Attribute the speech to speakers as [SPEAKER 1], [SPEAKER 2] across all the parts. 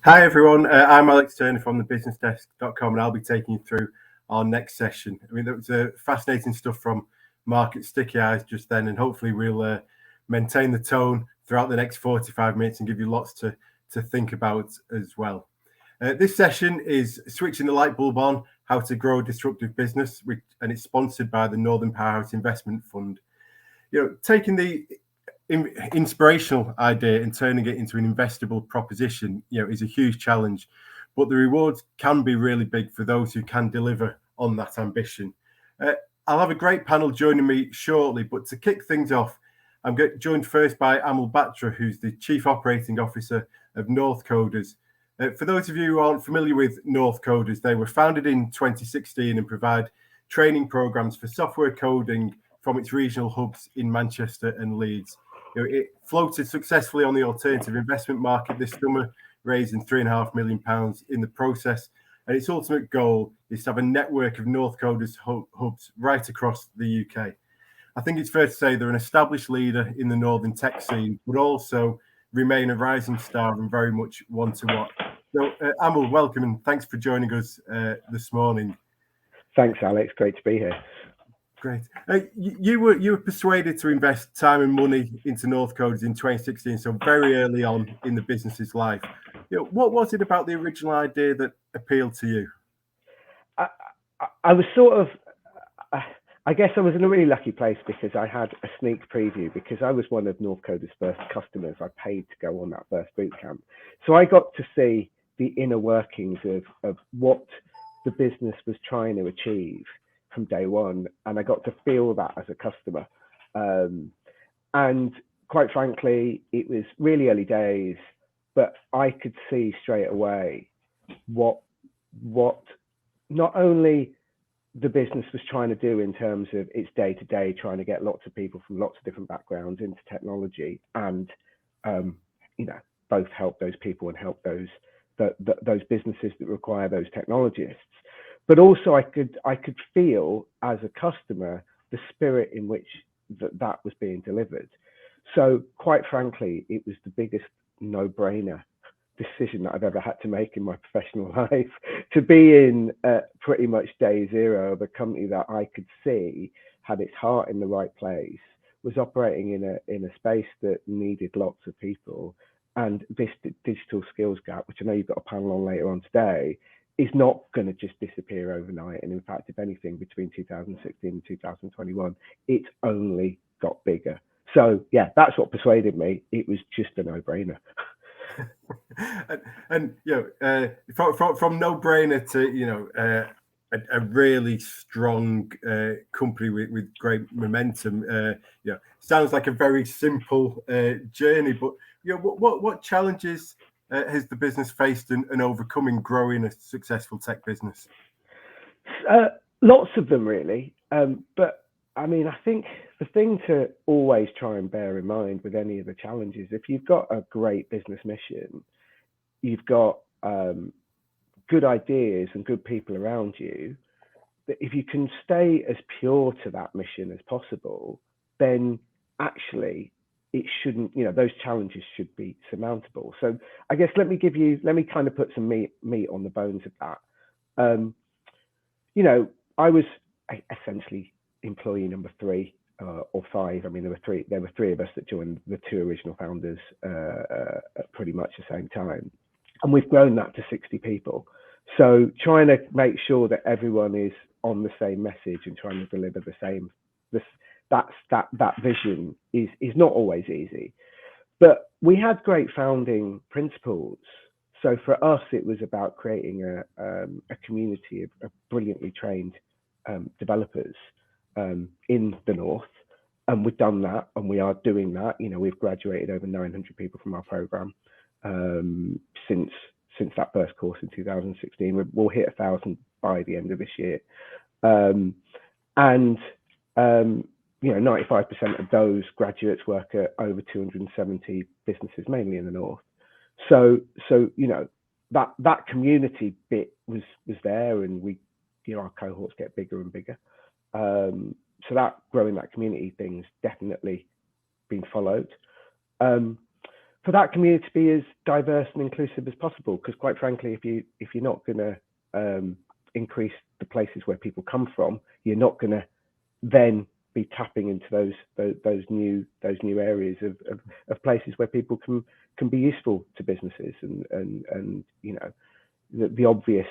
[SPEAKER 1] Hi everyone, I'm Alex Turner from the businessdesk.com and I'll be taking you through our next session. I mean, that was fascinating stuff from Market Sticky Eyes just then, and hopefully we'll maintain the tone throughout the next 45 minutes and give you lots to think about as well. This session is Switching the Light Bulb On, How to Grow a Disruptive Business, and it's sponsored by the Northern Powerhouse Investment Fund. You know, taking the inspirational idea and turning it into an investable proposition, is a huge challenge, but the rewards can be really big for those who can deliver on that ambition. I'll have a great panel joining me shortly, but to kick things off, I'm joined first by Amul Batra, who's the Chief Operating Officer of Northcoders. For those of you who aren't familiar with Northcoders, they were founded in 2016 and provide training programs for software coding from its regional hubs in Manchester and Leeds. It floated successfully on the alternative investment market this summer, raising £3.5 million in the process. And its ultimate goal is to have a network of Northcoders hubs right across the UK. I think it's fair to say they're an established leader in the northern tech scene, but also remain a rising star and very much one to watch. So, Amal, welcome and thanks for joining us this morning.
[SPEAKER 2] Thanks, Alex. Great to be here.
[SPEAKER 1] Great. You were persuaded to invest time and money into Northcoders in 2016, so very early on in the business's life. What was it about the original idea that appealed to you?
[SPEAKER 2] I was sort of, I guess I was in a really lucky place because I had a sneak preview because I was one of Northcoders' first customers. I paid to go on that first boot camp. So I got to see the inner workings of what the business was trying to achieve from day one, and I got to feel that as a customer. And quite frankly, it was really early days, but I could see straight away what not only the business was trying to do in terms of its day-to-day, trying to get lots of people from lots of different backgrounds into technology, and both help those people and help those businesses that require those technologists. But also I could feel as a customer the spirit in which that was being delivered. So quite frankly, it was the biggest no-brainer decision that I've ever had to make in my professional life, to be in pretty much day zero of a company that I could see had its heart in the right place, was operating in a space that needed lots of people, and this digital skills gap, which I know you've got a panel on later on today, is not going to just disappear overnight. And in fact, if anything, between 2016 and 2021, it's only got bigger. So yeah, that's what persuaded me. It was just a no-brainer.
[SPEAKER 1] and from no-brainer to a really strong company with great momentum. Sounds like a very simple journey, but what challenges has the business faced and overcome in growing a successful tech business?
[SPEAKER 2] Lots of them, really. But I mean, I think the thing to always try and bear in mind with any of the challenges, if you've got a great business mission, you've got good ideas and good people around you, that if you can stay as pure to that mission as possible, then actually it shouldn't, those challenges should be surmountable. So I guess let me kind of put some meat on the bones of that. I was essentially employee number 3 or 5. I mean, there were three of us that joined the 2 original founders at pretty much the same time. And we've grown that to 60 people. So trying to make sure that everyone is on the same message and trying to deliver the same, that vision is not always easy. But we had great founding principles. So for us, it was about creating a community of brilliantly trained developers in the North. And we've done that, and we are doing that. We've graduated over 900 people from our program since that first course in 2016. We'll hit 1,000 by the end of this year. 95% of those graduates work at over 270 businesses, mainly in the North. So that community bit was there, and our cohorts get bigger and bigger. So that growing that community thing's definitely been followed. for that community to be as diverse and inclusive as possible. Because quite frankly, if you're not going to increase the places where people come from, you're not going to then be tapping into those new areas of places where people can be useful to businesses. And you know, the obvious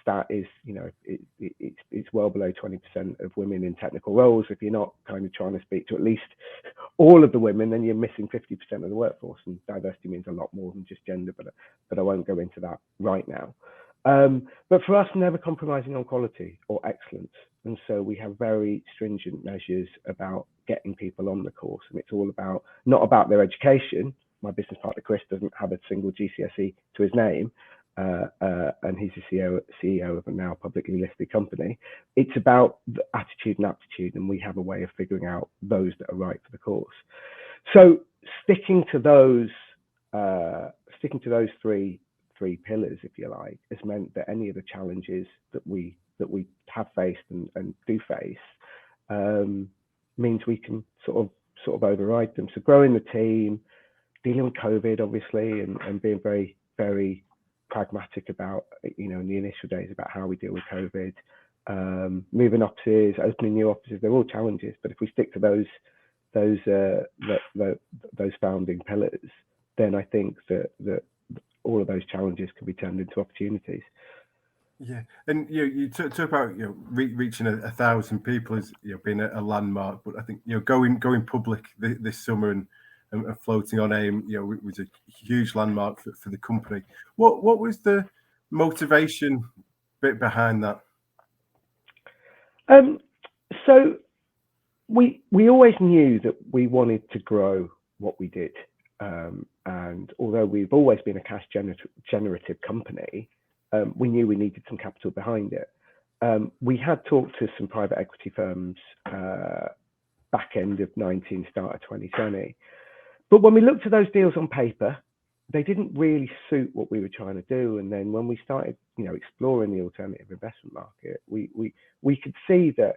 [SPEAKER 2] stat is, you know, it's well below 20% of women in technical roles. If you're not kind of trying to speak to at least all of the women, then you're missing 50% of the workforce. And diversity means a lot more than just gender, but I won't go into that right now. But for us, never compromising on quality or excellence. And so we have very stringent measures about getting people on the course. And it's all about, not about their education. My business partner, Chris, doesn't have a single GCSE to his name. And he's the CEO of a now publicly listed company. It's about the attitude and aptitude. And we have a way of figuring out those that are right for the course. So sticking to those three pillars, if you like, has meant that any of the challenges that we have faced and do face means we can sort of override them. So growing the team, dealing with COVID, obviously, and being very, very pragmatic about, you know, in the initial days about how we deal with COVID, moving offices, opening new offices, they're all challenges. But if we stick to those founding pillars, then I think that all of those challenges can be turned into opportunities.
[SPEAKER 1] Yeah, and you talk about reaching 1,000 people as being a landmark, but I think going public this summer and floating on AIM was a huge landmark for the company. What was the motivation bit behind that?
[SPEAKER 2] So we always knew that we wanted to grow what we did, and although we've always been a cash generative company, we knew we needed some capital behind it. We had talked to some private equity firms back end of 19, start of 2020. But when we looked at those deals on paper, they didn't really suit what we were trying to do. And then when we started, exploring the alternative investment market, we could see that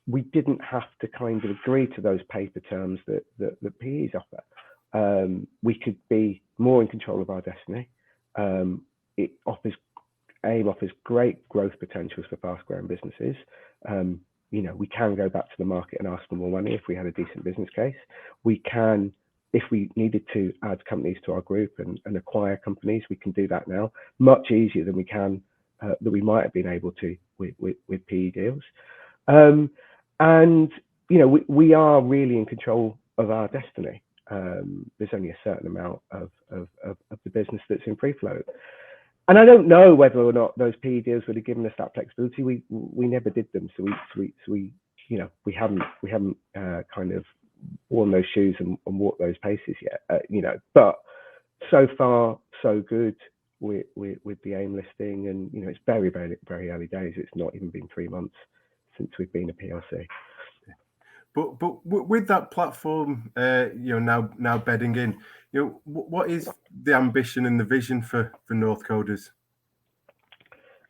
[SPEAKER 2] we didn't have to kind of agree to those paper terms that PEs offer. We could be more in control of our destiny. AIM offers great growth potentials for fast-growing businesses. We can go back to the market and ask for more money if we had a decent business case. We can, if we needed to, add companies to our group and acquire companies. We can do that now much easier than we can that we might have been able to with PE deals. We are really in control of our destiny. There's only a certain amount of the business that's in free float. And I don't know whether or not those PE deals would have given us that flexibility. We never did them, so we haven't kind of worn those shoes and walked those paces yet. But so far so good with the AIM listing, and it's very, very, very early days. It's not even been 3 months since we've been a PLC.
[SPEAKER 1] But with that platform, now bedding in, what is the ambition and the vision for Northcoders?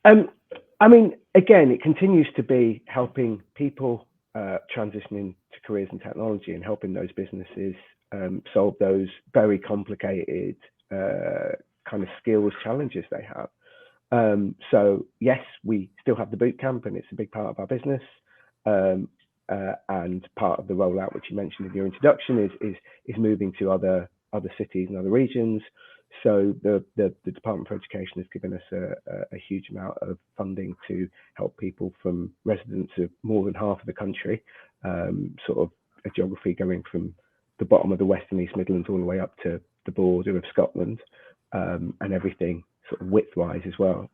[SPEAKER 2] Again, it continues to be helping people transitioning to careers in technology and helping those businesses solve those very complicated kind of skills challenges they have. So yes, we still have the boot camp, and it's a big part of our business. And part of the rollout, which you mentioned in your introduction, is moving to other cities and other regions. So the Department for Education has given us a huge amount of funding to help people from residents of more than half of the country, sort of a geography going from the bottom of the West and East Midlands all the way up to the border of Scotland, and everything sort of widthwise as well.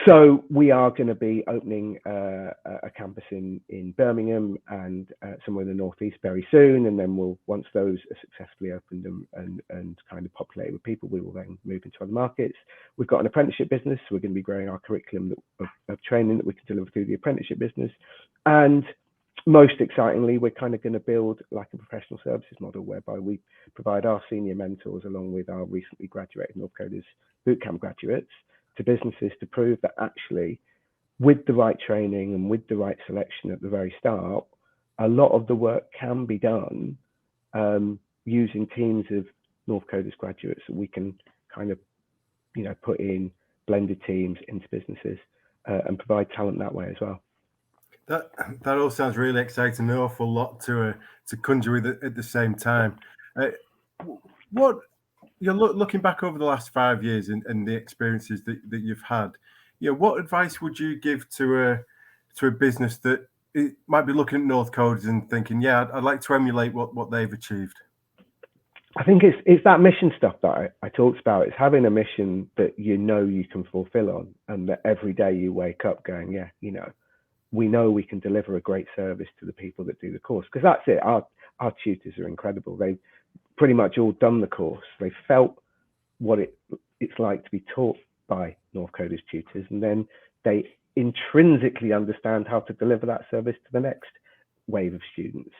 [SPEAKER 2] So we are going to be opening a campus in Birmingham and somewhere in the northeast very soon, and then once those are successfully opened and kind of populated with people, we will then move into other markets. We've got an apprenticeship business, so we're going to be growing our curriculum of training that we can deliver through the apprenticeship business. And most excitingly, we're kind of going to build like a professional services model whereby we provide our senior mentors along with our recently graduated Northcoders bootcamp graduates to businesses to prove that actually with the right training and with the right selection at the very start, a lot of the work can be done using teams of Northcoders graduates that we can kind of, put in blended teams into businesses and provide talent that way as well.
[SPEAKER 1] That all sounds really exciting. An awful lot to conjure with at the same time. What you're looking back over the last 5 years and the experiences that you've had, what advice would you give to a business that it might be looking at Northcoders and thinking, yeah, I'd like to emulate what they've achieved?
[SPEAKER 2] I think it's that mission stuff that I talked about. It's having a mission that you can fulfill on, and that every day you wake up going, yeah, we know we can deliver a great service to the people that do the course, because that's it. Our tutors are incredible. They've pretty much all done the course. They felt what it's like to be taught by Northcoders tutors, and then they intrinsically understand how to deliver that service to the next wave of students.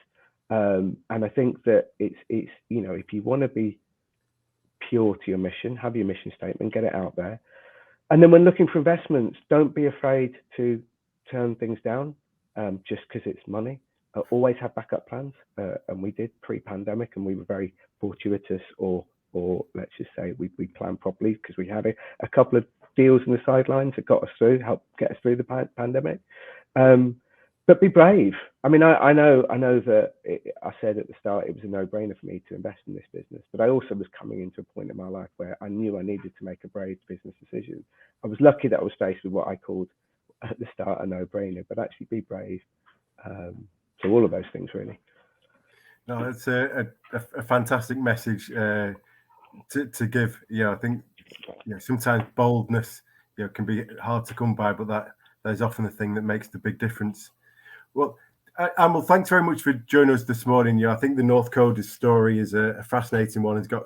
[SPEAKER 2] And I think that it's if you want to be pure to your mission, have your mission statement, get it out there. And then when looking for investments, don't be afraid to turn things down just because it's money. Always have backup plans, and we did pre-pandemic, and we were very fortuitous, or let's just say we planned properly, because we had a couple of deals in the sidelines that got us through, helped get us through the pandemic. But be brave. I mean, I know that I said at the start it was a no-brainer for me to invest in this business, but I also was coming into a point in my life where I knew I needed to make a brave business decision. I was lucky that I was faced with what I called at the start a no-brainer, but actually be brave. So all of those things, really.
[SPEAKER 1] No, it's a fantastic message to give. I think sometimes boldness can be hard to come by, but that is often the thing that makes the big difference. Well, Amul, thanks very much for joining us this morning. I think the Northcoders story is a fascinating one. It's got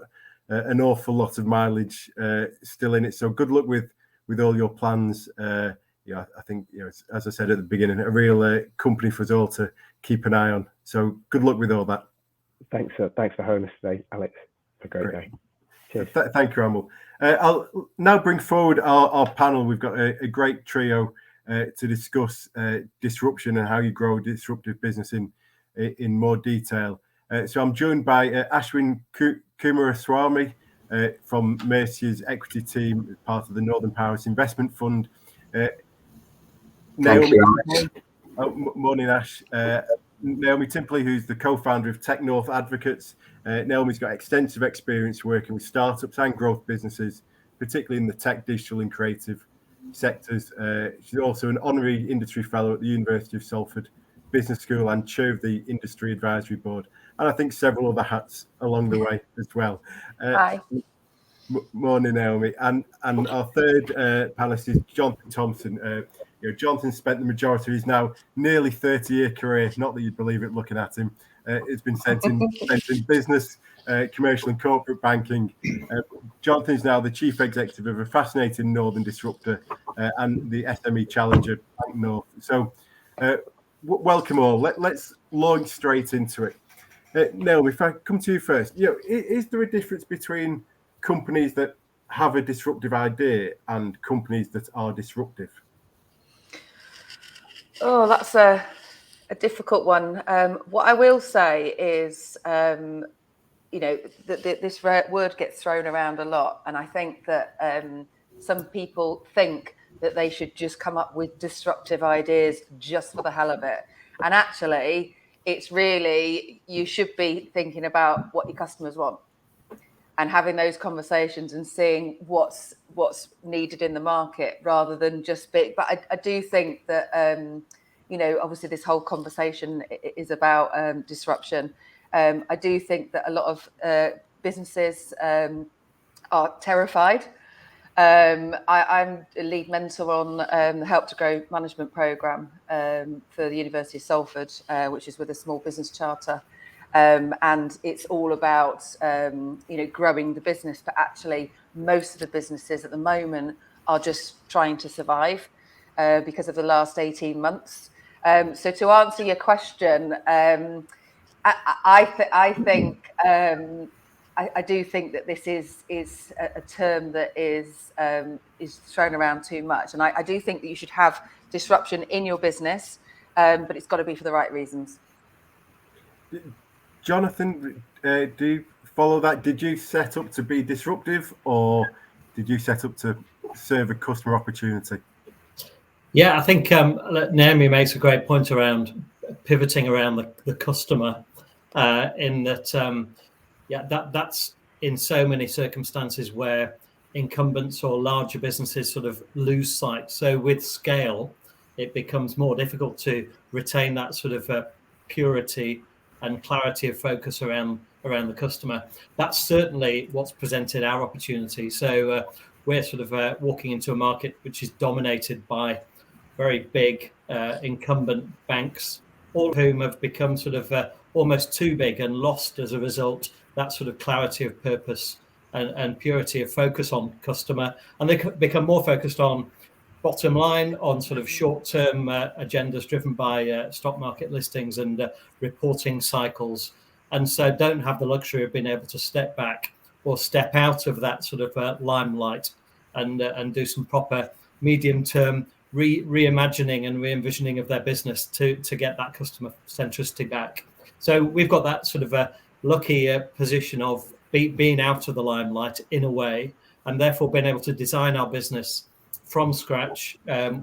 [SPEAKER 1] an awful lot of mileage still in it. So good luck with all your plans. I think, as I said at the beginning, a real company for us all to keep an eye on. So good luck with all that.
[SPEAKER 2] Thanks for having us today, Alex. Have a great day. Cheers.
[SPEAKER 1] Thank you, Amul. I'll now bring forward our panel. We've got a great trio to discuss disruption and how you grow a disruptive business in more detail. So I'm joined by Ashwin Kumaraswamy from Mercia's equity team, part of the Northern Powers Investment Fund. Naomi, morning, Ash. Naomi Timperley, who's the co-founder of Tech North Advocates. Naomi's got extensive experience working with startups and growth businesses, particularly in the tech, digital and creative sectors. She's also an honorary industry fellow at the University of Salford Business School and chair of the Industry Advisory Board, and I think several other hats along the way as well.
[SPEAKER 3] Hi.
[SPEAKER 1] Morning, Naomi. And our third panelist is Jonathan Thompson. Jonathan spent the majority of his now nearly 30-year career, not that you'd believe it looking at him, it's been spent in business, commercial and corporate banking. Jonathan is now the chief executive of a fascinating northern disruptor and the SME challenger, Bank North. So welcome all. Let's launch straight into it. Naomi, if I come to you first, is there a difference between companies that have a disruptive idea and companies that are disruptive?
[SPEAKER 3] Oh, that's a difficult one. What I will say is, this word gets thrown around a lot, and I think that some people think that they should just come up with disruptive ideas just for the hell of it. And actually, it's really, you should be thinking about what your customers want and having those conversations and seeing what's needed in the market rather than just big. But I do think that, obviously this whole conversation is about disruption. I do think that a lot of businesses are terrified. I'm a lead mentor on the Help to Grow management programme for the University of Salford, which is with a small business charter. And it's all about, growing the business. But actually, most of the businesses at the moment are just trying to survive because of the last 18 months. So to answer your question, I do think that this is a term that is thrown around too much, and I do think that you should have disruption in your business, but it's got to be for the right reasons.
[SPEAKER 1] Jonathan, do you follow that? Did you set up to be disruptive, or did you set up to serve a customer opportunity?
[SPEAKER 4] Yeah, I think Naomi makes a great point around pivoting around the customer, in that, that's in so many circumstances where incumbents or larger businesses sort of lose sight. So with scale, it becomes more difficult to retain that sort of purity and clarity of focus around the customer. That's certainly what's presented our opportunity. So we're sort of walking into a market which is dominated by very big incumbent banks, all of whom have become sort of almost too big and lost as a result that sort of clarity of purpose and purity of focus on customer, and they become more focused on bottom line, on sort of short-term agendas driven by stock market listings and reporting cycles, and so don't have the luxury of being able to step back or step out of that sort of limelight and do some proper medium-term reimagining and re-envisioning of their business to get that customer centricity back. So we've got that sort of a lucky position of being out of the limelight in a way, and therefore being able to design our business from scratch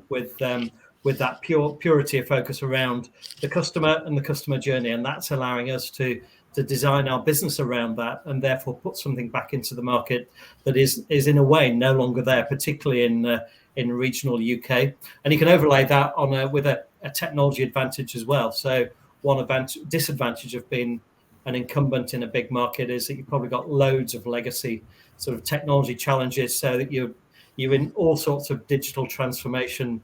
[SPEAKER 4] with that purity of focus around the customer and the customer journey, and that's allowing us to design our business around that, and therefore put something back into the market that is in a way no longer there, particularly in regional UK. And you can overlay that on with a technology advantage as well. So one disadvantage of being an incumbent in a big market is that you've probably got loads of legacy sort of technology challenges, so that you're in all sorts of digital transformation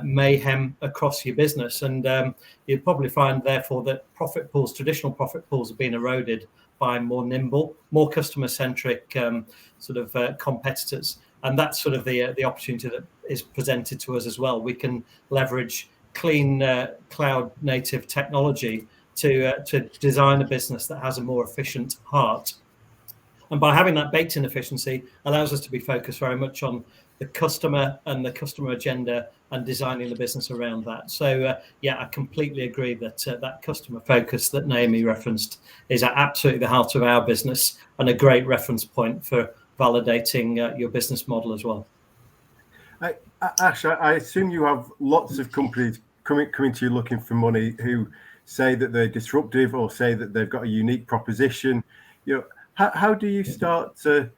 [SPEAKER 4] mayhem across your business, and you'd probably find therefore that traditional profit pools have been eroded by more nimble, more customer centric sort of competitors, and that's sort of the opportunity that is presented to us as well. We can leverage clean cloud native technology to design a business that has a more efficient heart. And by having that baked in efficiency allows us to be focused very much on the customer and the customer agenda and designing the business around that. So I completely agree that that customer focus that Naomi referenced is at absolutely the heart of our business, and a great reference point for validating your business model as well.
[SPEAKER 1] Ash, I assume you have lots of companies coming to you looking for money who say that they're disruptive or say that they've got a unique proposition. You know, how do you start to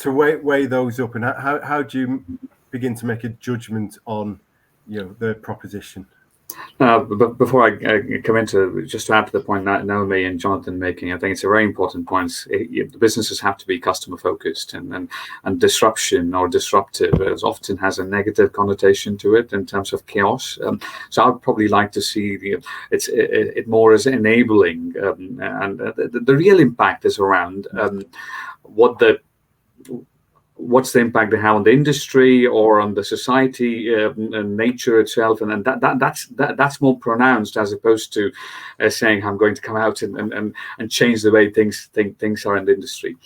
[SPEAKER 1] weigh those up, and how do you begin to make a judgment on, you know, the proposition?
[SPEAKER 5] But before I come into, just to add to the point that Naomi and Jonathan making, I think it's a very important point. The businesses have to be customer focused, and disruption or disruptive often has a negative connotation to it in terms of chaos. So I'd probably like to see it more as enabling, and the real impact is around what's the impact they have on the industry or on the society and nature itself, and that's more pronounced, as opposed to saying I'm going to come out and change the way things are in the industry.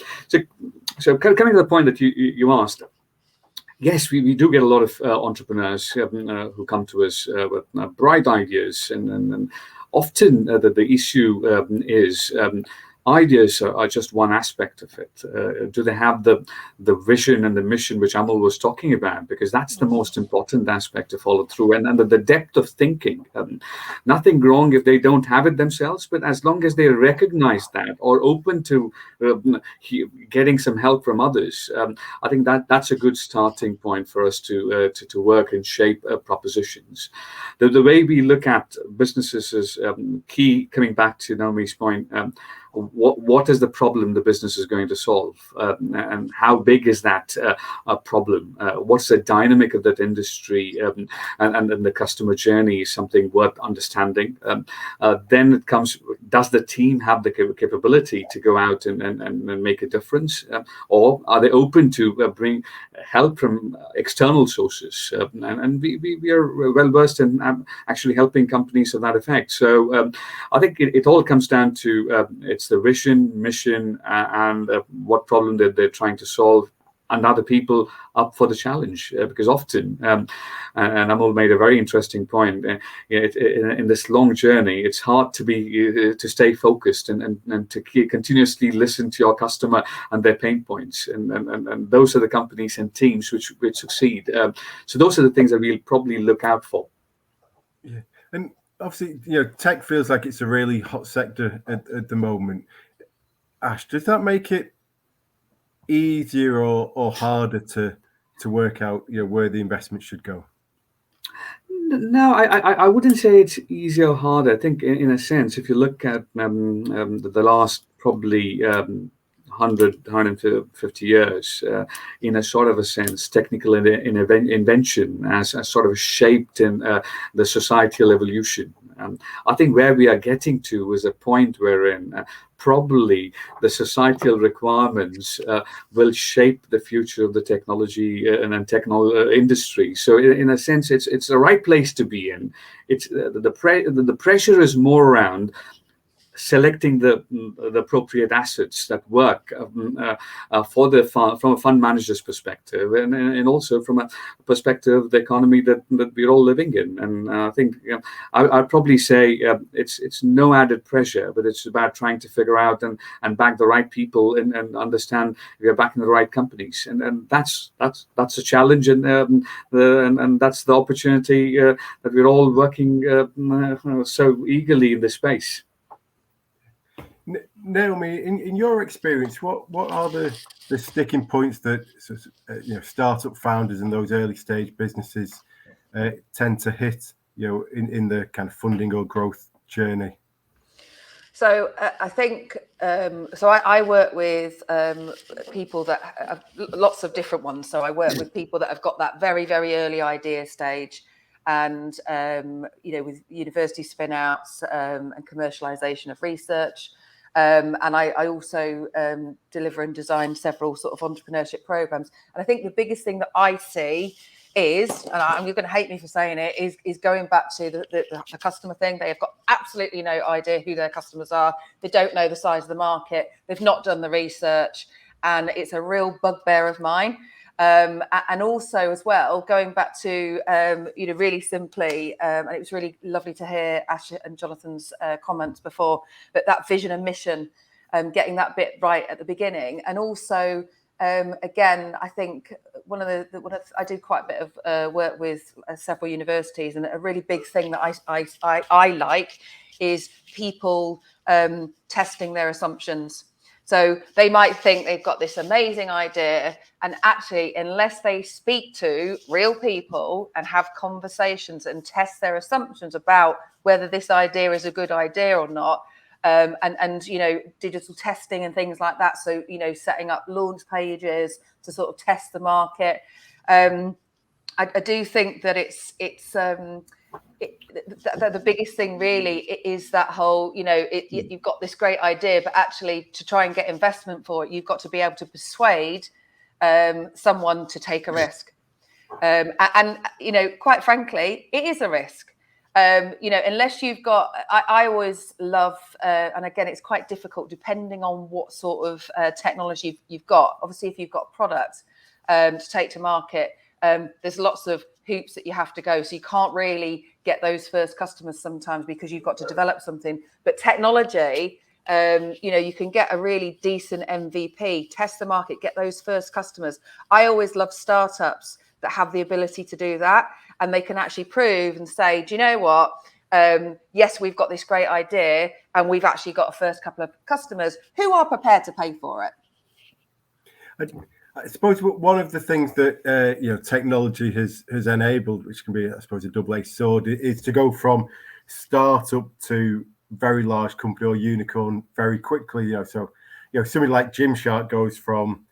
[SPEAKER 5] So coming to the point that you asked, yes, we do get a lot of entrepreneurs who come to us with bright ideas, and often the issue is ideas are just one aspect of it. Do they have the vision and the mission which Amul was talking about? Because that's the most important aspect to follow through, and the depth of thinking. Nothing wrong if they don't have it themselves, but as long as they recognize that or open to getting some help from others, I think that's a good starting point for us to work and shape propositions. The way we look at businesses is key. Coming back to Naomi's point. What is the problem the business is going to solve, and how big is that problem? What's the dynamic of that industry, and the customer journey is something worth understanding. Then it comes, does the team have the capability to go out and make a difference, or are they open to bring help from external sources? And we are well versed in actually helping companies to that effect. So I think it all comes down to it's the vision, mission, and what problem that they're trying to solve. other people up for the challenge, because often, and Amul made a very interesting point, in this long journey, it's hard to stay focused and to continuously listen to your customer and their pain points, and those are the companies and teams which succeed. So those are the things that we'll probably look out for.
[SPEAKER 1] Yeah, and obviously, tech feels like it's a really hot sector at the moment. Ash, does that make it easier or harder to work out where the investment should go?
[SPEAKER 5] No, I wouldn't say it's easier or harder. I think in a sense, if you look at the last probably 150 years, in a sort of a sense, technical invention has sort of shaped in the societal evolution. I think where we are getting to is a point wherein probably the societal requirements will shape the future of the technology and technology industry. So in a sense, it's the right place to be in. It's the pressure is more around selecting the appropriate assets that work from a fund manager's perspective, and also from a perspective of the economy that we're all living in. And I think I'd probably say it's no added pressure, but it's about trying to figure out and back the right people and understand we're backing the right companies, and that's a challenge, and that's the opportunity that we're all working so eagerly in this space.
[SPEAKER 1] Naomi, in your experience, what are the sticking points that startup founders and those early stage businesses tend to hit in the kind of funding or growth journey?
[SPEAKER 3] So I think I work with people that have lots of different ones. So I work with people that have got that very, very early idea stage, and with university spin outs and commercialization of research. And I also deliver and design several sort of entrepreneurship programs. And I think the biggest thing that I see is, and you're going to hate me for saying it, is going back to the customer thing. They have got absolutely no idea who their customers are. They don't know the size of the market. They've not done the research. And it's a real bugbear of mine. And also as well, going back to, really simply, and it was really lovely to hear Ash and Jonathan's comments before, but that vision and mission, getting that bit right at the beginning. And also, again, I think I did quite a bit of work with several universities, and a really big thing that I like is people testing their assumptions. So they might think they've got this amazing idea, and actually, unless they speak to real people and have conversations and test their assumptions about whether this idea is a good idea or not, and digital testing and things like that. So, setting up launch pages to sort of test the market. I do think that the biggest thing really is that whole, you've got this great idea, but actually to try and get investment for it, you've got to be able to persuade someone to take a risk. And quite frankly, it is a risk. Unless you've got, I always love, and again, it's quite difficult depending on what sort of technology you've got. Obviously, if you've got products to take to market, there's lots of hoops that you have to go. So you can't really get those first customers sometimes because you've got to develop something. But technology, you can get a really decent MVP, test the market, get those first customers. I always love startups that have the ability to do that, and they can actually prove and say, do you know what? Yes, we've got this great idea, and we've actually got a first couple of customers who are prepared to pay for it.
[SPEAKER 1] I suppose one of the things that technology has enabled, which can be, I suppose, a double-edged sword, is to go from startup to very large company or unicorn very quickly. So somebody like Gymshark goes from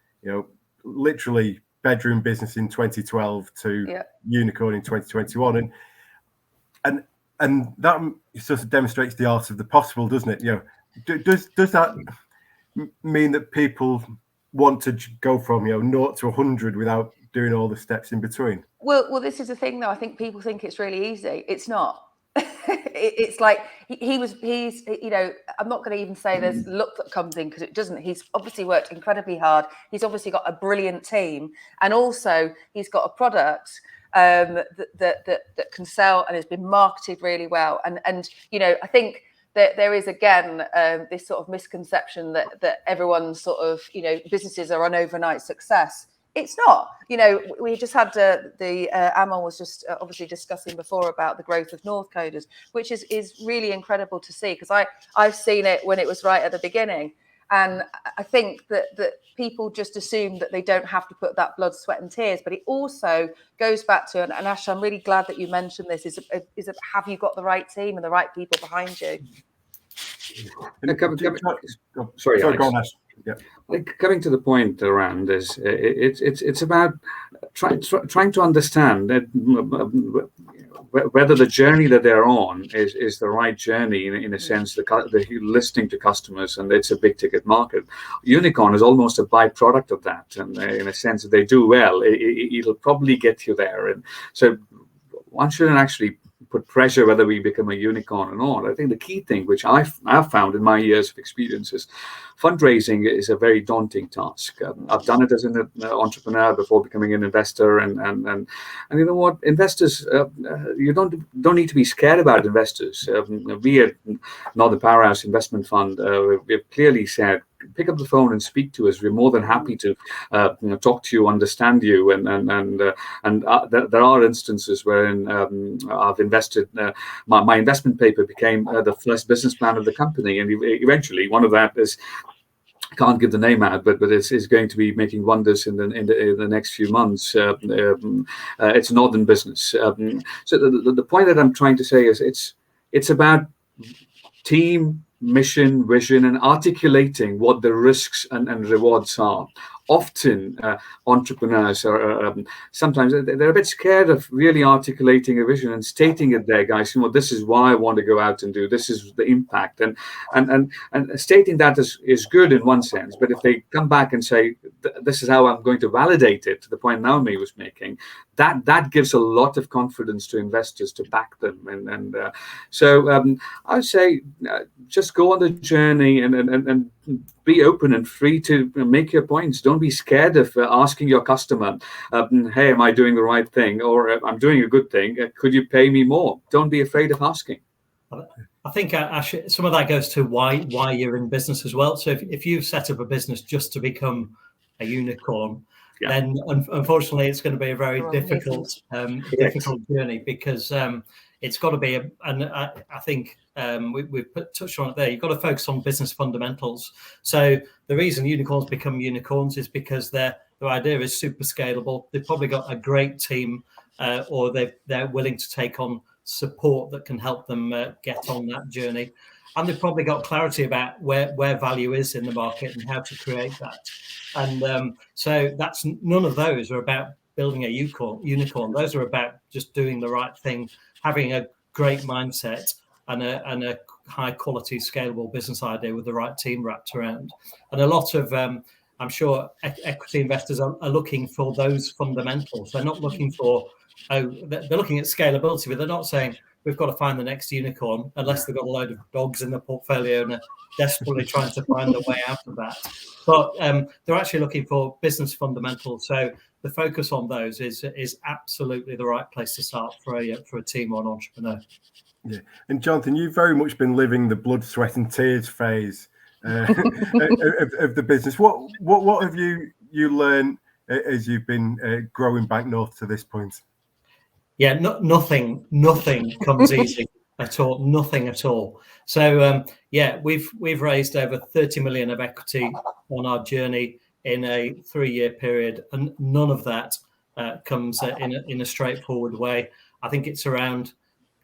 [SPEAKER 1] literally bedroom business in 2012 to unicorn in 2021, and that sort of demonstrates the art of the possible, doesn't it? Does that mean that people want to go from 0 to 100 without doing all the steps in between?
[SPEAKER 3] Well, this is the thing, though. I think people think it's really easy. It's not. it's like he's you know, I'm not going to even say there's luck that comes in, because it doesn't. He's obviously worked incredibly hard. He's obviously got a brilliant team, and also he's got a product that can sell and has been marketed really well. And you know, I think that there is again this sort of misconception that everyone's sort of, you know, businesses are an overnight success. It's not. You know, we just had Amal was just obviously discussing before about the growth of Northcoders, which is really incredible to see, because I've seen it when it was right at the beginning. And I think that people just assume that they don't have to put that blood, sweat and tears. But it also goes back to, and Ash, I'm really glad that you mentioned this, is have you got the right team and the right people behind you?
[SPEAKER 5] Sorry,
[SPEAKER 1] go on, Ash. Yeah.
[SPEAKER 5] Coming to the point around this, it's about trying to understand that whether the journey that they're on is the right journey in a sense. The listening to customers, and it's a big ticket market. Unicorn is almost a byproduct of that, and in a sense, if they do well, it'll probably get you there. And so one shouldn't actually put pressure whether we become a unicorn or not. I think the key thing, which I've found in my years of experience, is fundraising is a very daunting task. I've done it as an entrepreneur before becoming an investor, and you know what, investors, you don't need to be scared about investors. We at Northern Powerhouse Investment Fund, we've clearly said, pick up the phone and speak to us. We're more than happy to talk to you, understand you, and there are instances wherein I've invested. My investment paper became the first business plan of the company, and eventually one of that is, I can't give the name out, but it's going to be making wonders in the next few months. It's Northern business. So the point that I'm trying to say is it's about team, mission, vision, and articulating what the risks and rewards are. Often entrepreneurs are sometimes they're a bit scared of really articulating a vision and stating it there, guys. You know, this is why I want to go out and do. This is the impact, and stating that is good in one sense. But if they come back and say, this is how I'm going to validate it, to the point Naomi was making, that gives a lot of confidence to investors to back them. And so I would say just go on the journey and be open and free to make your points. Don't be scared of asking your customer, hey, am I doing the right thing? Or I'm doing a good thing. Could you pay me more? Don't be afraid of asking.
[SPEAKER 4] I think some of that goes to why you're in business as well. So if you set up a business just to become a unicorn, then unfortunately it's going to be a very difficult journey, because it's got to be, and I think we've touched on it there, you've got to focus on business fundamentals. So the reason unicorns become unicorns is because their idea is super scalable. They've probably got a great team, or they're willing to take on support that can help them get on that journey. And they've probably got clarity about where value is in the market and how to create that. And so none of those are about building a unicorn. Those are about just doing the right thing, having a great mindset and a high quality scalable business idea with the right team wrapped around. And a lot of I'm sure equity investors are looking for those fundamentals. They're not looking for they're looking at scalability, but they're not saying we've got to find the next unicorn, unless they've got a load of dogs in the portfolio and are desperately trying to find a way out of that. But they're actually looking for business fundamentals. So the focus on those is absolutely the right place to start for a team or an entrepreneur.
[SPEAKER 1] Yeah, and Jonathan, you've very much been living the blood, sweat, and tears phase of the business. What have you learned as you've been growing back north to this point?
[SPEAKER 4] Yeah, nothing comes easy at all. Nothing at all. So we've raised over 30 million of equity on our journey in a 3-year period, and none of that comes in a straightforward way. I think it's around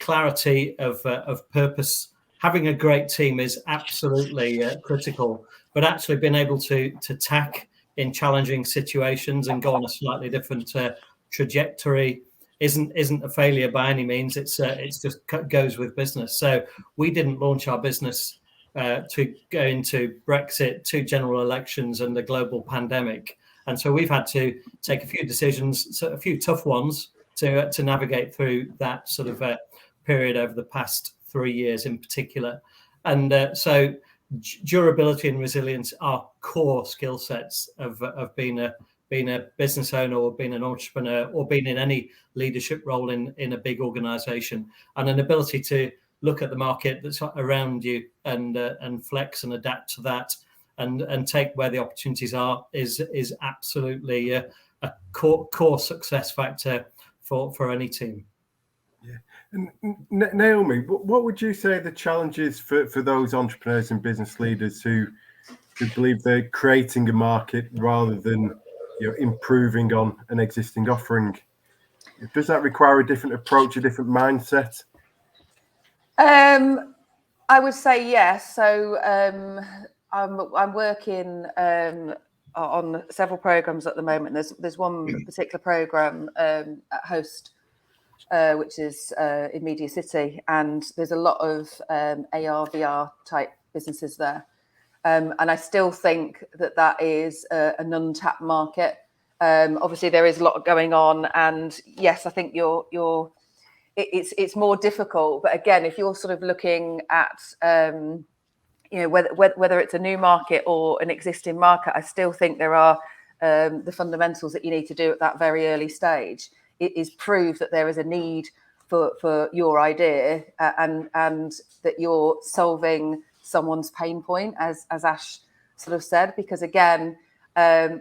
[SPEAKER 4] clarity of purpose. Having a great team is absolutely critical, but actually being able to tack in challenging situations and go on a slightly different trajectory isn't a failure by any means. It's just goes with business. So we didn't launch our business to go into Brexit, 2 general elections, and the global pandemic. And so we've had to take a few decisions, a few tough ones, to navigate through that sort of period over the past 3 years in particular. And so durability and resilience are core skill sets of being a business owner, or being an entrepreneur, or being in any leadership role in a big organization, and an ability to look at the market that's around you and flex and adapt to that, and take where the opportunities are is absolutely a core success factor for any team.
[SPEAKER 1] Yeah. And Naomi, what would you say are the challenges for those entrepreneurs and business leaders who believe they're creating a market rather than improving on an existing offering? Does that require a different approach, a different mindset?
[SPEAKER 3] I would say yes. So I'm working on several programs at the moment. There's one particular program at Host, which is in Media City, and there's a lot of AR, VR type businesses there. And I still think that is an untapped market. Obviously, there is a lot going on, and yes, I think it's more difficult. But again, if you're sort of looking at whether it's a new market or an existing market, I still think there are the fundamentals that you need to do at that very early stage. It is prove that there is a need for your idea, and that you're solving someone's pain point, as Ash sort of said. Because again, another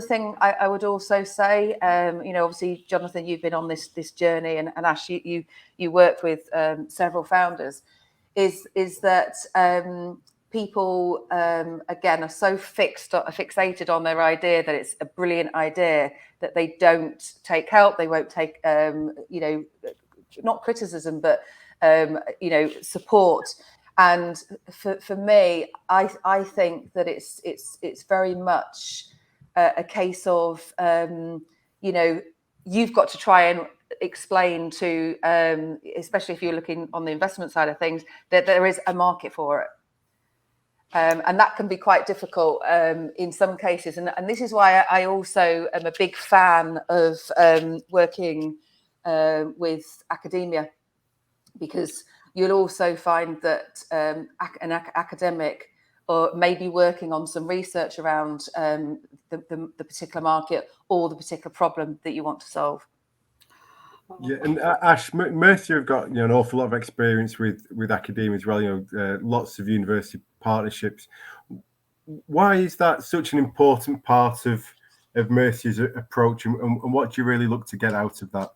[SPEAKER 3] thing I would also say, obviously, Jonathan, you've been on this journey, and Ash, you worked with several founders, is that people again are so fixated on their idea that it's a brilliant idea that they don't take help, they won't take not criticism, but support. And for me, I think that it's very much a case of you've got to try and explain to especially if you're looking on the investment side of things, that there is a market for it. And that can be quite difficult in some cases. And this is why I also am a big fan of working with academia, because you'll also find that an academic or maybe working on some research around the particular market or the particular problem that you want to solve.
[SPEAKER 1] Yeah, and Ash, Mercia have got an awful lot of experience with academia as well. Lots of university partnerships. Why is that such an important part of Mercia's approach, and what do you really look to get out of that?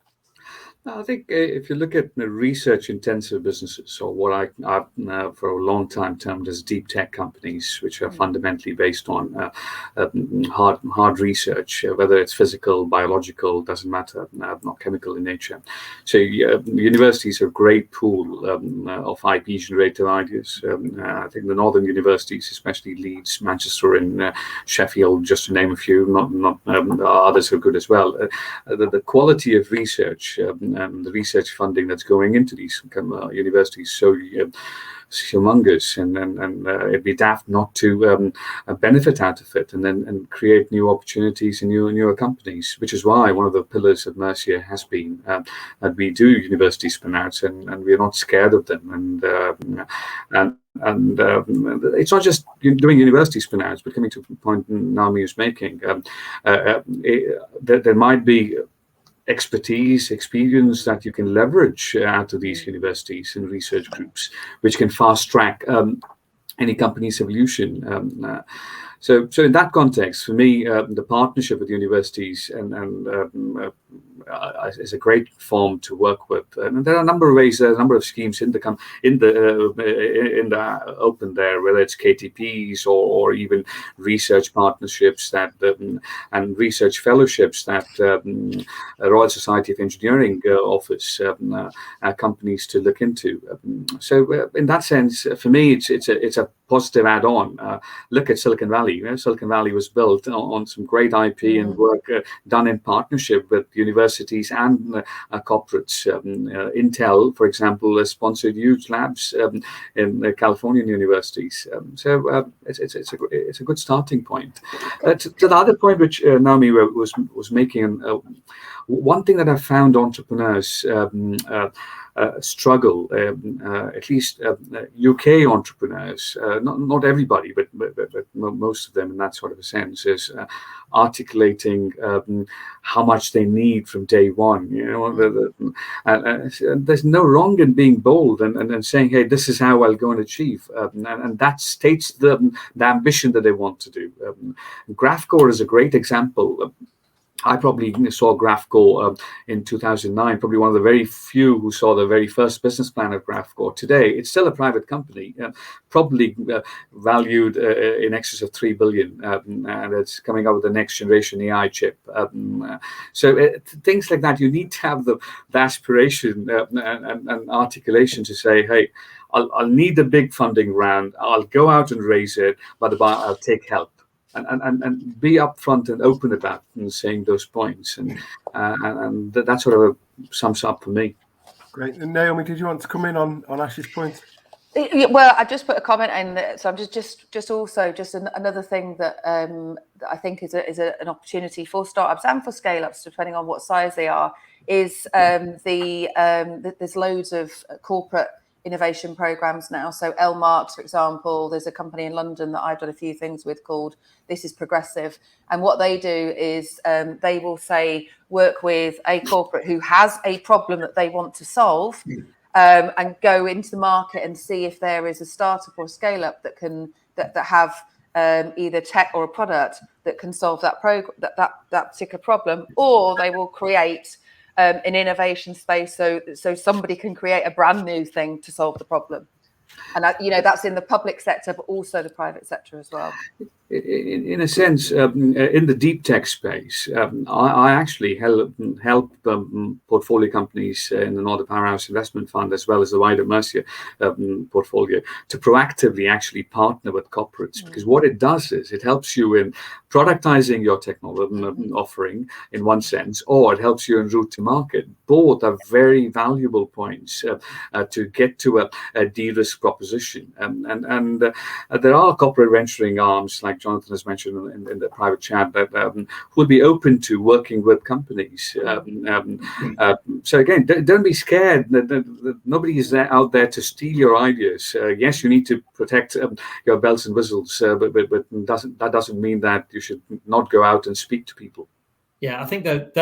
[SPEAKER 5] I think if you look at the research-intensive businesses, or what I've for a long time termed as deep tech companies, which are fundamentally based on hard research, whether it's physical, biological, doesn't matter, not chemical in nature. So universities are a great pool of IP-generated ideas. I think the northern universities, especially Leeds, Manchester, and Sheffield, just to name a few, not others are good as well. The quality of research and the research funding that's going into these universities so humongous, and it'd be daft not to benefit out of it, and create new opportunities and newer companies. Which is why one of the pillars of Mercia has been that we do university spin-outs, and we're not scared of them. And it's not just doing university spin-outs, but coming to the point Naomi is making, there might be expertise, experience that you can leverage out of these universities and research groups, which can fast track any company's evolution. So in that context, for me, the partnership with universities and is a great form to work with. And there are a number of ways, there are a number of schemes in the open there, whether it's KTPs or even research partnerships that and research fellowships that Royal Society of Engineering offers companies to look into. So in that sense, for me, it's a positive add-on. Look at Silicon Valley. Silicon Valley was built on some great IP and work done in partnership with universities and corporates. Intel, for example, has sponsored huge labs in Californian universities. So it's a good starting point. To the other point which Naomi was making, one thing that I've found entrepreneurs struggle, at least UK entrepreneurs, not everybody, but most of them in that sort of a sense, is articulating how much they need from day one. There's no wrong in being bold and saying, hey, this is how I'll go and achieve, and that states the ambition that they want to do. GraphCore is a great example. I probably saw GraphCore in 2009, probably one of the very few who saw the very first business plan of GraphCore. Today, it's still a private company, probably valued in excess of 3 billion, and it's coming out with the next generation AI chip. So things like that, you need to have the aspiration and articulation to say, hey, I'll need a big funding round, I'll go out and raise it, but I'll take help. And be upfront and open about and saying those points, and that sort of sums up for me.
[SPEAKER 1] Great. And Naomi, did you want to come in on Ash's point?
[SPEAKER 3] Well, I just put a comment in that, so I'm just also another thing that that I think is an opportunity for startups and for scale-ups, depending on what size they are, is there's loads of corporate innovation programs now. So Marks, for example, there's a company in London that I've done a few things with called This is Progressive, and what they do is they will say work with a corporate who has a problem that they want to solve, and go into the market and see if there is a startup or a scale up that have either tech or a product that can solve that particular problem, or they will create an innovation space so somebody can create a brand new thing to solve the problem. And that's in the public sector, but also the private sector as well.
[SPEAKER 5] In a sense, in the deep tech space, I actually help portfolio companies in the Northern Powerhouse Investment Fund, as well as the wider Mercia portfolio, to proactively actually partner with corporates. Because what it does is it helps you in productizing your technology offering in one sense, or it helps you en route to market. Both are very valuable points to get to a de-risk proposition. And there are corporate venturing arms, like Jonathan has mentioned in the private chat, that will be open to working with companies. So again, don't be scared. Nobody is out there to steal your ideas. Yes, you need to protect your bells and whistles, but that doesn't mean that you should not go out and speak to people.
[SPEAKER 4] Yeah, I think that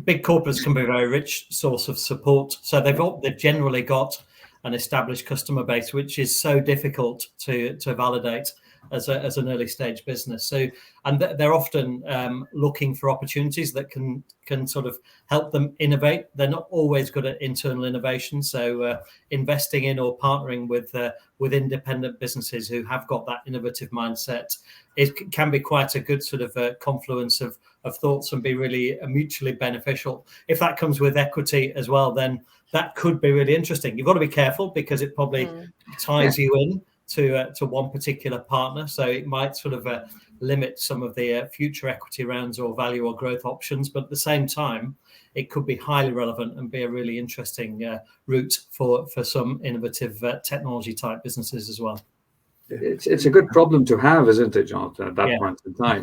[SPEAKER 4] big corporates can be a very rich source of support. So they've generally got an established customer base, which is so difficult to validate as an early stage business. So, and they're often looking for opportunities that can sort of help them innovate. They're not always good at internal innovation. So investing in or partnering with independent businesses who have got that innovative mindset, it can be quite a good sort of confluence of thoughts and be really mutually beneficial. If that comes with equity as well, then that could be really interesting. You've got to be careful because it probably ties you in to one particular partner. So it might sort of limit some of the future equity rounds or value or growth options. But at the same time, it could be highly relevant and be a really interesting route for some innovative technology type businesses as well.
[SPEAKER 5] It's a good problem to have, isn't it, Jonathan, at that point in time?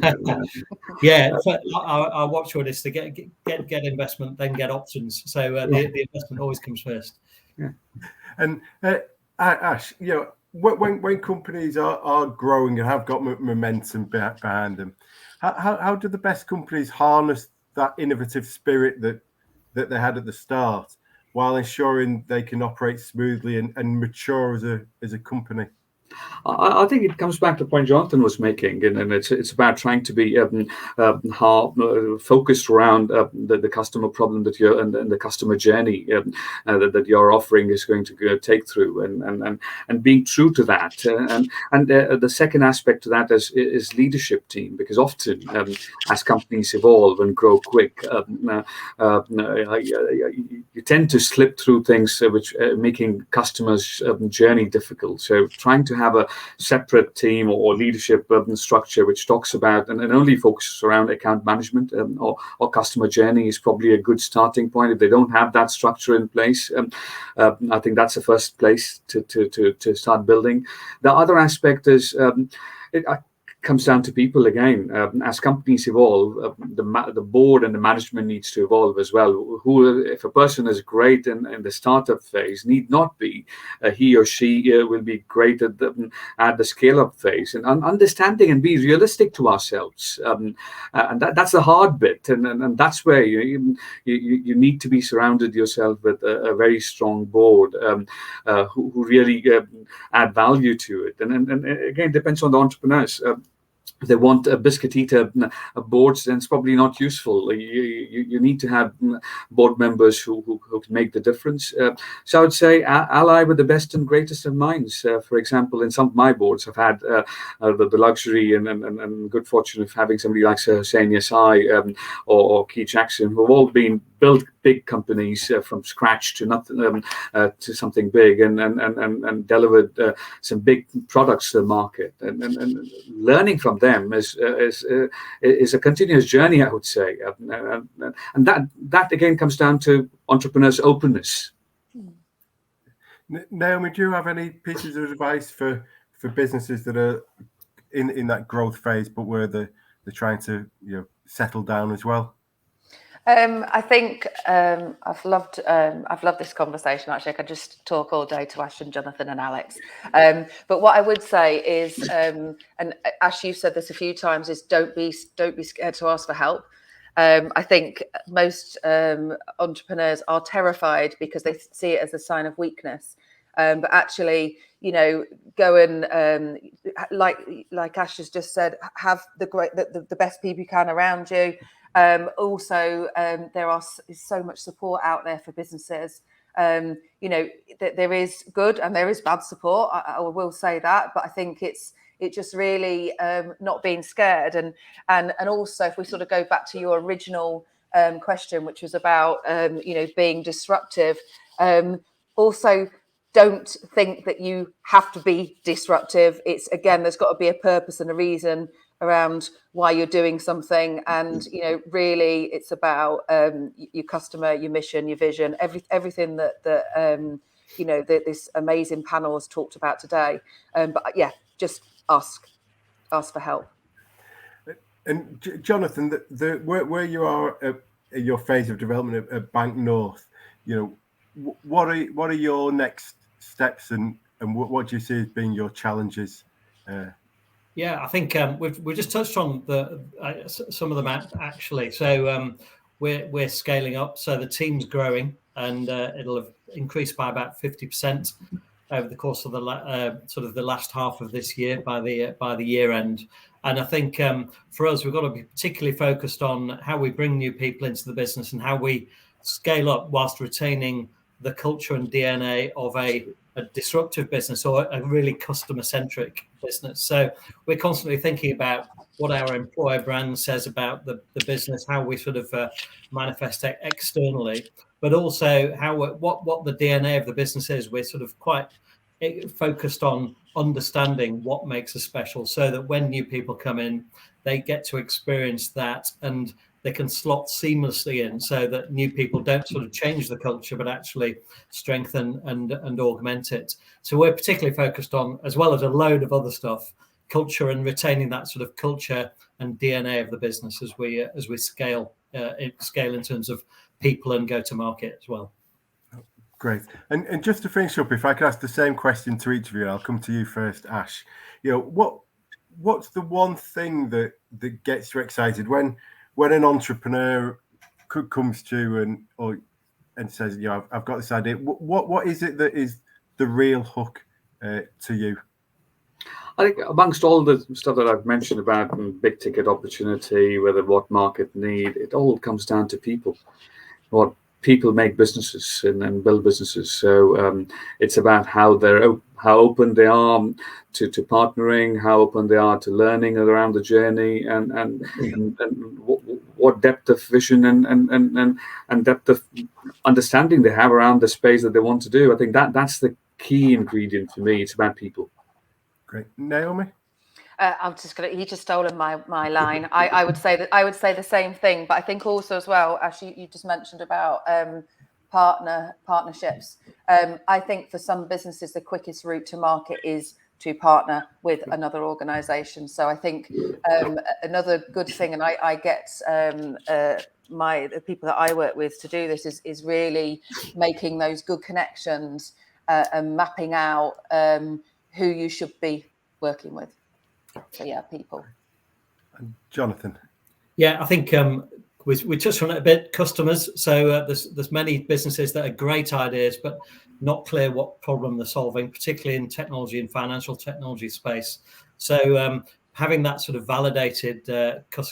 [SPEAKER 4] Yeah, so our watchword is to get investment, then get options. So the investment always comes first.
[SPEAKER 1] Yeah. And Ash, when companies are growing and have got momentum behind them, how do the best companies harness that innovative spirit that they had at the start, while ensuring they can operate smoothly and mature as a company?
[SPEAKER 5] I think it comes back to the point Jonathan was making, and it's about trying to be focused around the customer problem that you're and the customer journey that your offering is going to take through, and being true to that. And the second aspect to that is leadership team, because often as companies evolve and grow quick, you tend to slip through things which making customers' journey difficult. So trying to have a separate team or leadership structure which talks about and only focuses around account management or customer journey is probably a good starting point. If they don't have that structure in place, I think that's the first place to start building. The other aspect is comes down to people again. As companies evolve, the board and the management needs to evolve as well. If a person is great in the startup phase, need not be he or she will be great at the scale-up phase, and understanding and be realistic to ourselves. And that's the hard bit, and that's where you need to be surrounded yourself with a very strong board who really add value to it. And again, it depends on the entrepreneurs. If they want a biscuit eater boards, then it's probably not useful. You need to have board members who can make the difference. So I would say ally with the best and greatest of minds. For example, in some of my boards, I've had the luxury and good fortune of having somebody like Sir Hussain Yasai or Keith Jackson, who have all been built big companies from scratch to nothing to something big, and delivered some big products to the market. And learning from them is a continuous journey, I would say, and that again comes down to entrepreneurs' openness.
[SPEAKER 1] Naomi, do you have any pieces of advice for businesses that are in that growth phase, but where they're trying to settle down as well?
[SPEAKER 3] I think I've loved this conversation. Actually, I could just talk all day to Ashwin, Jonathan, and Alex. But what I would say is, and Ash, you've said this a few times, is don't be scared to ask for help. I think most entrepreneurs are terrified because they see it as a sign of weakness. But actually, go and like Ash has just said, have the best people you can around you. Also, there is so much support out there for businesses. There is good and there is bad support. I will say that, but I think it's just really not being scared, and also if we sort of go back to your original question, which was about being disruptive. Also, don't think that you have to be disruptive. It's again, there's got to be a purpose and a reason around why you're doing something, and really it's about your customer, your mission, your vision, everything that this amazing panel has talked about today. But yeah, just ask for help.
[SPEAKER 1] And Jonathan, where you are in your phase of development at Bank North, what are your next steps, and what do you see as being your challenges?
[SPEAKER 4] Yeah, I think we've just touched on some of them actually. So we're scaling up. So the team's growing, and it'll have increased by about 50% over the course of the last half of this year by the year end. And I think for us, we've got to be particularly focused on how we bring new people into the business and how we scale up whilst retaining the culture and DNA of a disruptive business or a really customer-centric business. So we're constantly thinking about what our employer brand says about the business, how we sort of manifest externally, but also what the DNA of the business is. We're sort of quite focused on understanding what makes us special, so that when new people come in, they get to experience that and they can slot seamlessly in, so that new people don't sort of change the culture, but actually strengthen and augment it. So we're particularly focused on, as well as a load of other stuff, culture and retaining that sort of culture and DNA of the business as we scale in terms of people and go to market as well.
[SPEAKER 1] Great. And just to finish up, if I could ask the same question to each of you, I'll come to you first, Ash. What's the one thing that gets you excited when an entrepreneur comes to you and says, I've got this idea? What is it that is the real hook to you?
[SPEAKER 5] I think amongst all the stuff that I've mentioned about big ticket opportunity, what market need, it all comes down to people. What people make businesses and build businesses. So it's about how open they are to partnering, how open they are to learning around the journey, and what depth of vision and depth of understanding they have around the space that they want to do. I think that's the key ingredient for me. It's about people.
[SPEAKER 1] Great. Naomi?
[SPEAKER 3] He just stolen my line. I would say the same thing, but I think also as well, Ash, you just mentioned about partnerships. I think for some businesses, the quickest route to market is to partner with another organisation. So I think another good thing, and I get the people that I work with to do this is really making those good connections and mapping out who you should be working with. So yeah, people.
[SPEAKER 1] And Jonathan.
[SPEAKER 4] Yeah, I think we touched on it a bit. Customers. So there's many businesses that are great ideas, but not clear what problem they're solving, particularly in technology and financial technology space. So having that sort of validated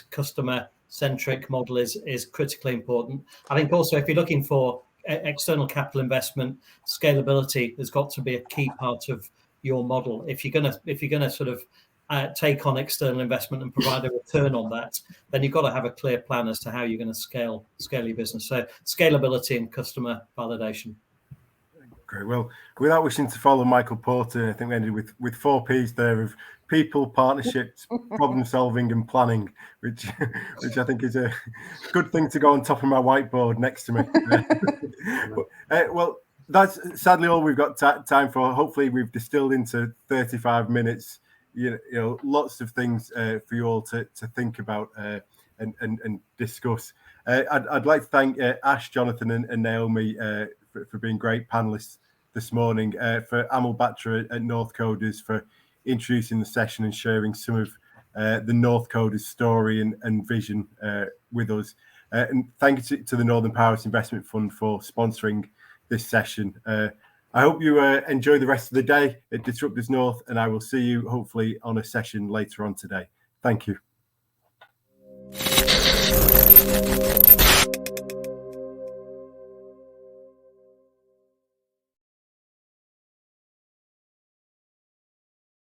[SPEAKER 4] customer-centric model is critically important. I think also if you're looking for external capital investment, scalability has got to be a key part of your model. If you're gonna sort of take on external investment and provide a return on that, then you've got to have a clear plan as to how you're going to scale your business. So scalability and customer validation.
[SPEAKER 1] Great. Well, without wishing to follow Michael Porter, I think we ended with 4 P's there of people, partnerships, problem solving, and planning, which I think is a good thing to go on top of my whiteboard next to me. Well, that's sadly all we've got time for. Hopefully, we've distilled into 35 minutes. You know, lots of things for you all to think about and discuss. I'd like to thank Ash, Jonathan, and Naomi for being great panelists this morning. For Amul, Batra at Northcoders for introducing the session and sharing some of the Northcoders story and vision with us. And thank you to the Northern Powers Investment Fund for sponsoring this session. I hope you enjoy the rest of the day at Disruptors North, and I will see you hopefully on a session later on today. Thank you.